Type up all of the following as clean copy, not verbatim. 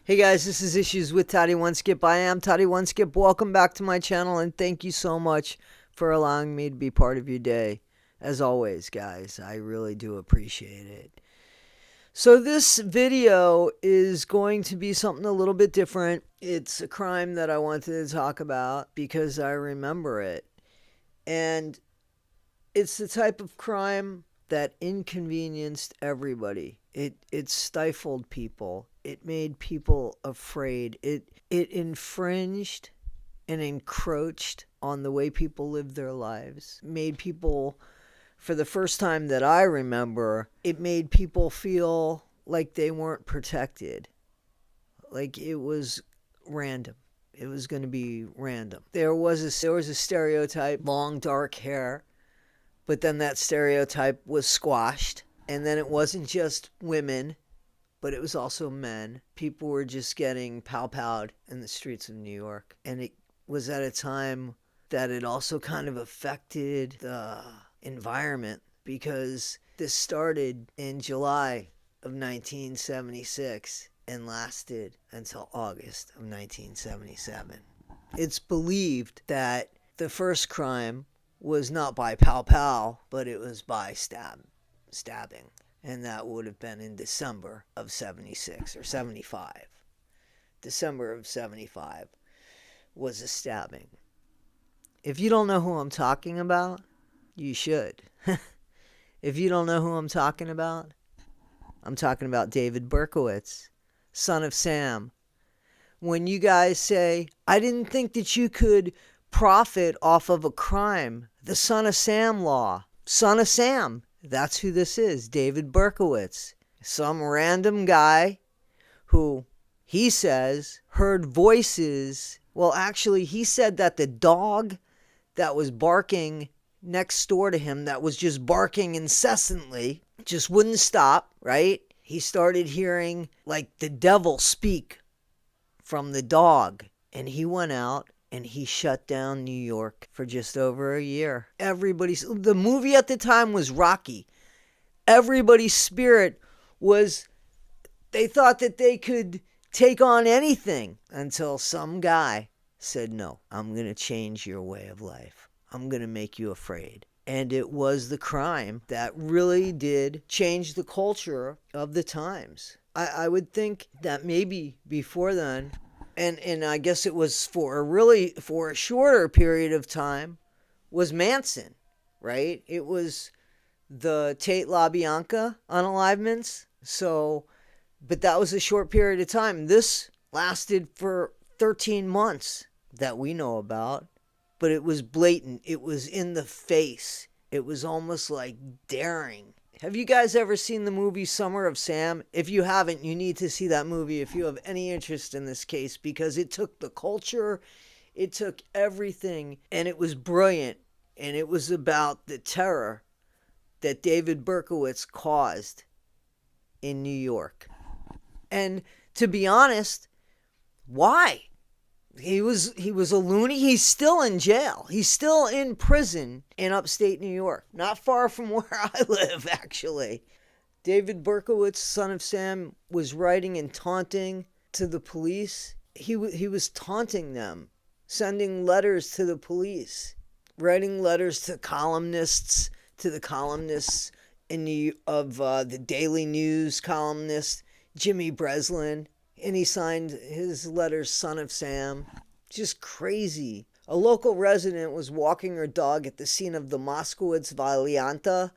Hey guys, this is Issues with Toddy One Skip. I am Toddy One Skip. Welcome back to my channel and thank you so much for allowing me to be part of your day. As always, guys, I really do appreciate it. So this video is going to be something a little bit different. It's a crime that I wanted to talk about because I remember it. And it's the type of crime that inconvenienced everybody. It stifled people. It made people afraid. It infringed and encroached on the way people lived their lives. Made people, for the first time that I remember, it made people feel like they weren't protected. Like it was random. It was going to be random. There was a stereotype, long dark hair, but then that stereotype was squashed. And then it wasn't just women, but it was also men. People were just getting pow-powed in the streets of New York. And it was at a time that it also kind of affected the environment, because this started in July of 1976 and lasted until August of 1977. It's believed that the first crime was not by pow-pow, but it was by stabbing. And that would have been in December of 76 or 75. December of 75 was a stabbing. If you don't know who I'm talking about, you should. If you don't know who I'm talking about David Berkowitz, son of Sam. When you guys say, I didn't think that you could profit off of a crime, the son of Sam law. Son of Sam. That's who this is, David Berkowitz. Some random guy who, he says, heard voices. Well, actually, he said that the dog that was barking next door to him, that was just barking incessantly, just wouldn't stop, right? He started hearing like the devil speak from the dog. And he went out and he shut down New York for just over a year. The movie at the time was Rocky. Everybody's spirit was, they thought that they could take on anything until some guy said, no, I'm going to change your way of life. I'm going to make you afraid. And it was the crime that really did change the culture of the times. I would think that maybe before then, and I guess it was for a shorter period of time, was Manson, right? It was the Tate LaBianca unalivements. So, but that was a short period of time. This lasted for 13 months that we know about, but it was blatant. It was in the face. It was almost like daring. Have you guys ever seen the movie Summer of Sam? If you haven't, you need to see that movie if you have any interest in this case, because it took the culture, it took everything, and it was brilliant. And it was about the terror that David Berkowitz caused in New York. And to be honest, why? He was a loony. He's still in jail. He's still in prison in upstate New York. Not far from where I live, actually. David Berkowitz, son of Sam, was writing and taunting to the police. He was taunting them, sending letters to the police, writing letters to columnists, to the columnists of the Daily News columnist, Jimmy Breslin. And he signed his letters Son of Sam. Just crazy. A local resident was walking her dog at the scene of the Moskowitz Valianta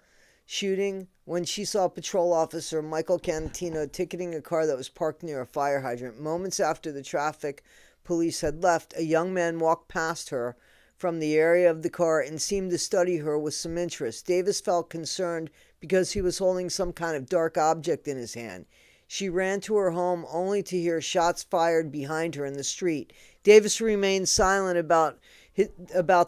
shooting when she saw patrol officer Michael Cantino ticketing a car that was parked near a fire hydrant. Moments after the traffic police had left, a young man walked past her from the area of the car and seemed to study her with some interest. Davis felt concerned because he was holding some kind of dark object in his hand. She ran to her home only to hear shots fired behind her in the street. Davis remained silent about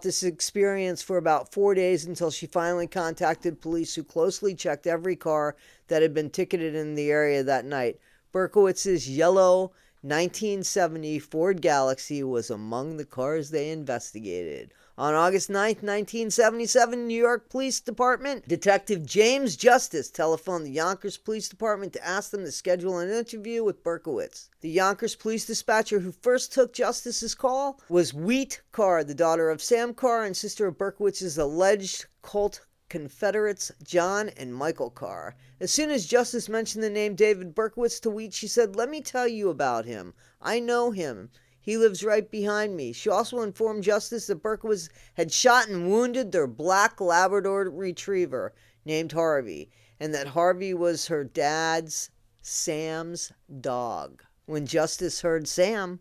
this experience for about 4 days until she finally contacted police, who closely checked every car that had been ticketed in the area that night. Berkowitz's yellow 1970 Ford Galaxy was among the cars they investigated. On August 9th, 1977, New York Police Department Detective James Justice telephoned the Yonkers Police Department to ask them to schedule an interview with Berkowitz. The Yonkers police dispatcher who first took Justice's call was Wheat Carr, the daughter of Sam Carr and sister of Berkowitz's alleged cult Confederates John and Michael Carr. As soon as Justice mentioned the name David Berkowitz to Wheat, she said, "Let me tell you about him. I know him. He lives right behind me." She also informed Justice that Berkowitz had shot and wounded their black Labrador retriever named Harvey, and that Harvey was her dad's, Sam's, dog. When Justice heard Sam,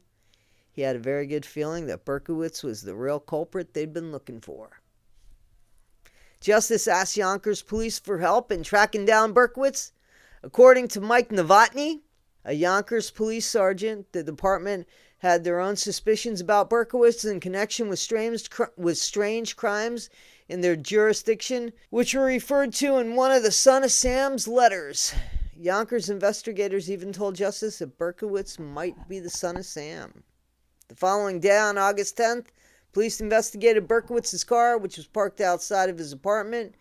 he had a very good feeling that Berkowitz was the real culprit they'd been looking for. Justice asked Yonkers police for help in tracking down Berkowitz. According to Mike Novotny, a Yonkers police sergeant, the department had their own suspicions about Berkowitz in connection with strange crimes in their jurisdiction, which were referred to in one of the Son of Sam's letters. Yonkers investigators even told Justice that Berkowitz might be the son of Sam. The following day, on August 10th, police investigated Berkowitz's car, which was parked outside of his apartment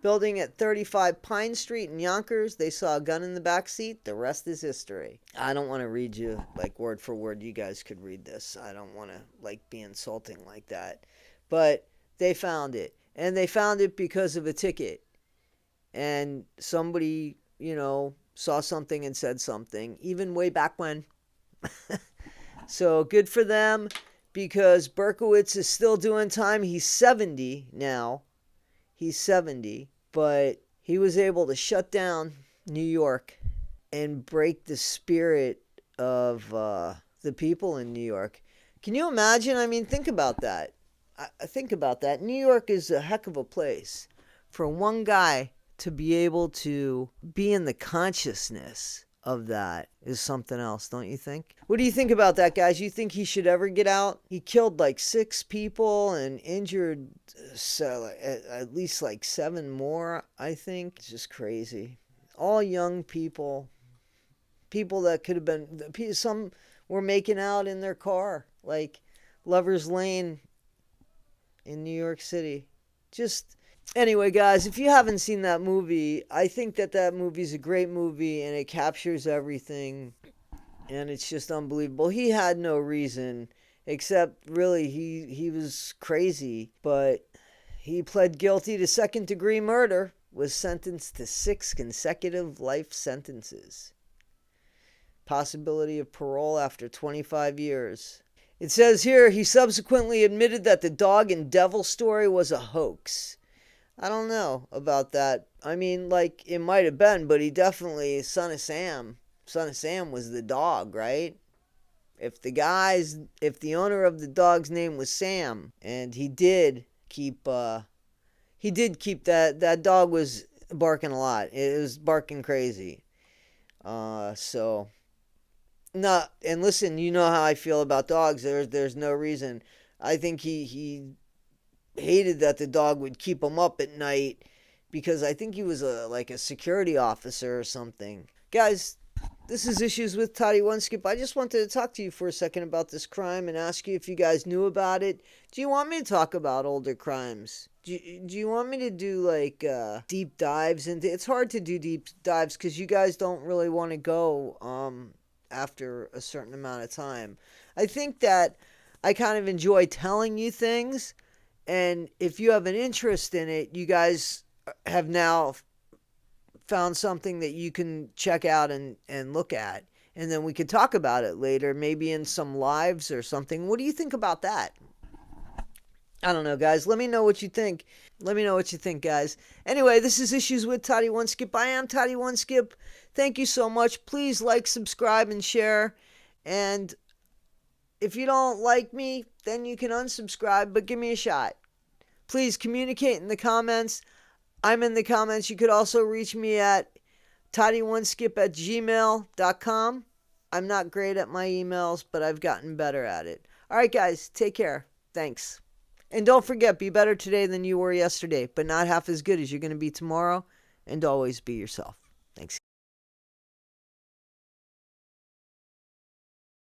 building at 35 Pine Street in Yonkers. They saw a gun in the back seat. The rest is history. I don't want to read you like word for word. You guys could read this. I don't want to like be insulting like that. But they found it. And they found it because of a ticket. And somebody, saw something and said something, even way back when. So good for them, because Berkowitz is still doing time. He's 70 now. He's 70, but he was able to shut down New York and break the spirit of the people in New York. Can you imagine? I mean, think about that. Think about that. New York is a heck of a place. For one guy to be able to be in the consciousness of that is something else, don't you think? What do you think about that, guys? You think he should ever get out? He killed like 6 people and injured at least like 7 more, I think. It's just crazy. All young people that could have been, some were making out in their car, like Lover's Lane in New York City. Just anyway, guys, if you haven't seen that movie, I think that movie is a great movie, and it captures everything, and it's just unbelievable. He had no reason, except really he was crazy, but he pled guilty to second-degree murder, was sentenced to 6 consecutive life sentences. Possibility of parole after 25 years. It says here, he subsequently admitted that the dog and devil story was a hoax. I don't know about that. I mean, like, it might have been, but he definitely, Son of Sam was the dog, right? If the owner of the dog's name was Sam, and he did keep that dog was barking a lot. It was barking crazy. So, no, and listen, you know how I feel about dogs. There's no reason. I think he hated that the dog would keep him up at night, because I think he was a security officer or something. Guys, this is Issues with Toddy One Skip. I just wanted to talk to you for a second about this crime and ask you if you guys knew about it. Do you want me to talk about older crimes? Do you want me to do deep dives into? It's hard to do deep dives because you guys don't really want to go after a certain amount of time. I think that I kind of enjoy telling you things. And if you have an interest in it, you guys have now found something that you can check out and look at. And then we could talk about it later, maybe in some lives or something. What do you think about that? I don't know, guys. Let me know what you think. Guys. Anyway, this is Issues with Toddy One Skip. I am Toddy One Skip. Thank you so much. Please like, subscribe, and share. And if you don't like me, then you can unsubscribe, but give me a shot. Please communicate in the comments. I'm in the comments. You could also reach me at toddioneskip@gmail.com. I'm not great at my emails, but I've gotten better at it. All right, guys. Take care. Thanks. And don't forget, be better today than you were yesterday, but not half as good as you're going to be tomorrow. And always be yourself.